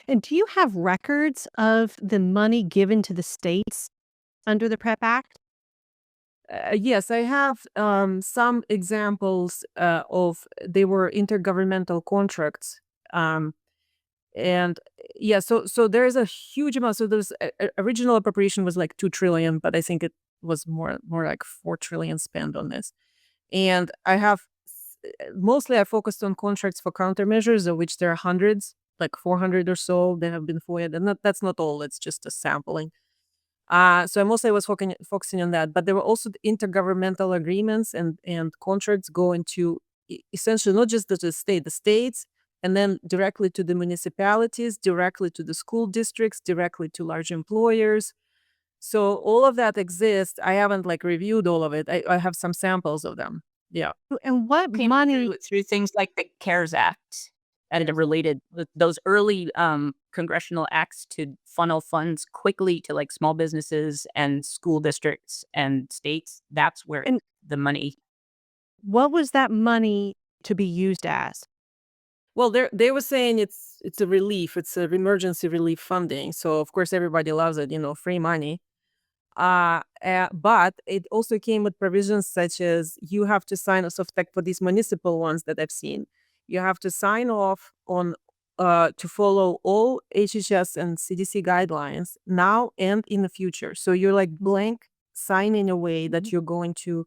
And do you have records of the money given to the states under the PrEP Act? Yes, I have some examples of they were intergovernmental contracts. Um, and yeah, so there is a huge amount. So there's original appropriation was like 2 trillion, but I think it was more like 4 trillion spent on this. And I have mostly I focused on contracts for countermeasures, of which there are hundreds, like 400 or so that have been FOIA'd. And that's not all, it's just a sampling. So I mostly was focusing on that. But there were also the intergovernmental agreements and contracts going to essentially not just the states, and then directly to the municipalities, directly to the school districts, directly to large employers. So all of that exists. I haven't like reviewed all of it. I have some samples of them. Yeah. And what Came money through things like the CARES Act and the related those early congressional acts to funnel funds quickly to like small businesses and school districts and states. That's where and the money. what was that money to be used as? Well, they were saying it's a relief, it's a emergency relief funding. So of course everybody loves it, free money. But it also came with provisions such as you have to sign off like for these municipal ones that I've seen. You have to sign off on to follow all HHS and CDC guidelines now and in the future. So you're like blank signing away that Mhm. you're going to.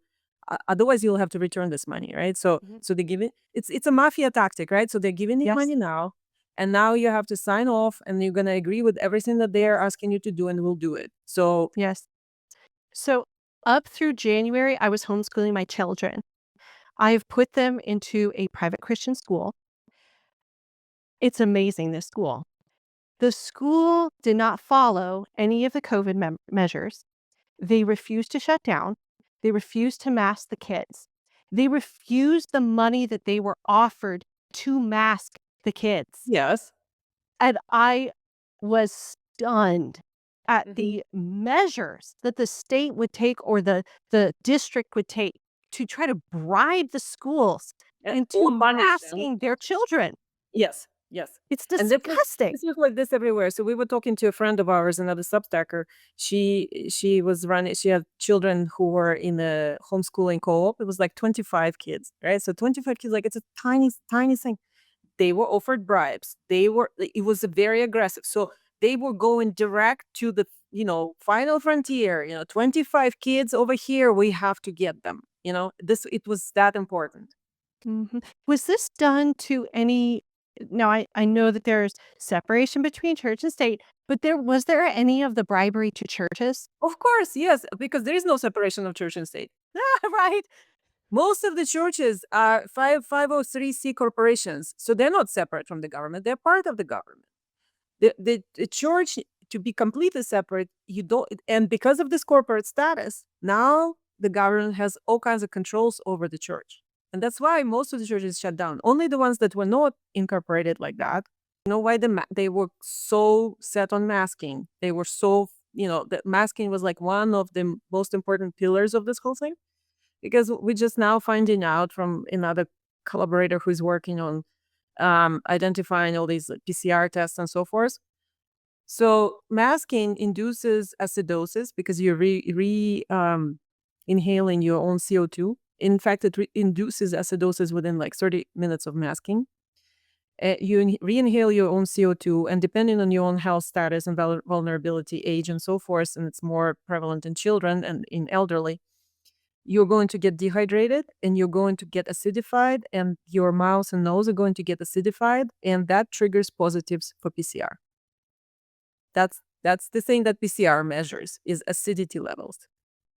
Otherwise, you'll have to return this money, right? So Mhm. so they give it. It's a mafia tactic, right? So they're giving you Yes. money now, and now you have to sign off, and you're gonna agree with everything that they're asking you to do, and we'll do it. So Yes. So up through January, I was homeschooling my children. I have put them into a private Christian school. It's amazing, this school. The school did not follow any of the COVID measures. They refused to shut down. They refused to mask the kids. They refused the money that they were offered to mask the kids. yes. And I was stunned at Mhm. the measures that the state would take or the district would take to try to bribe the schools Or into punish them. masking their children. Yes, yes. It's And disgusting. this was like this everywhere. So we were talking to a friend of ours, another Substacker. She was running. She had children who were in a homeschooling co-op. It was like 25 kids, right? So 25 kids, like it's a tiny thing. They were offered bribes. It was a very aggressive. So they were going direct to the final frontier. 25 kids over here. We have to get them. This it was that important. Mhm. Was this done to any now, I know that there's separation between church and state, but was there any of the bribery to churches? Of course, yes, because there is no separation of church and state. Right? Most of the churches are 503c corporations, so they're not separate from the government. They're part of the government. The church, to be completely separate, you don't, and because of this corporate status, now the government has all kinds of controls over the church. And that's why most of the churches shut down. Only the ones that were not incorporated like that. You know why they were so set on masking? They were so, that masking was like one of the most important pillars of this whole thing. Because we're just now finding out from another collaborator who's working on identifying all these PCR tests and so forth. So masking induces acidosis because you're inhaling your own CO2. In fact, it induces acidosis within like 30 minutes of masking. You re-inhale your own CO2, and depending on your own health status and vulnerability, age, and so forth, and it's more prevalent in children and in elderly, you're going to get dehydrated and you're going to get acidified, and your mouth and nose are going to get acidified, and that triggers positives for PCR. That's the thing that PCR measures is acidity levels.